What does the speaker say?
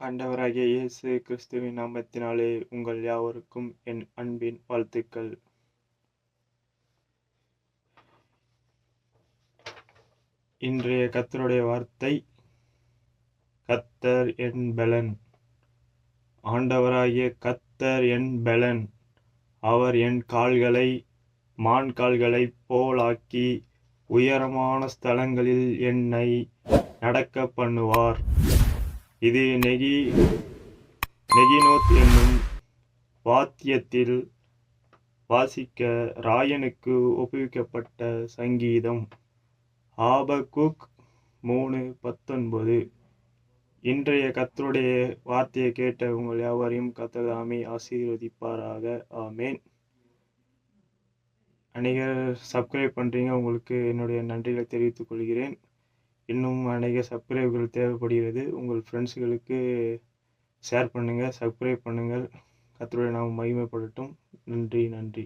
ஆண்டவராகிய இயேசு கிறிஸ்துவின் நாமத்தினாலே உங்கள் யாவருக்கும் என் அன்பின் வாழ்த்துக்கள். இன்றைய கர்த்தருடைய வார்த்தை, கர்த்தர் என் பெலன். ஆண்டவராகிய கர்த்தர் என் பெலன். அவர் என் கால்களை மான் கால்களைப் போலாக்கி உயரமான ஸ்தலங்களில் என்னை நடக்க பண்ணுவார். இது நெகினோத் என்னும் வாத்தியத்தில் வாசிக்க ராயனுக்கு ஒப்புவிக்கப்பட்ட சங்கீதம். ஆபகுக் 3:19. இன்றைய கர்த்தருடைய வார்த்தையை கேட்ட உங்கள் யாவரையும் கர்த்தர் தாமே ஆசீர்வதிப்பாராக. ஆமேன். அநேகர் சப்ஸ்கிரைப் பண்ணுறீங்க, உங்களுக்கு என்னுடைய நன்றிகளை தெரிவித்துக் கொள்கிறேன். இன்னும் அநேக சப்ஸ்கிரைப்கள் தேவைப்படுகிறது. உங்கள் ஃப்ரெண்ட்ஸுகளுக்கு ஷேர் பண்ணுங்கள், சப்ஸ்கிரைப் பண்ணுங்கள். கர்த்தருடைய நாமம் மகிமைப்படட்டும். நன்றி.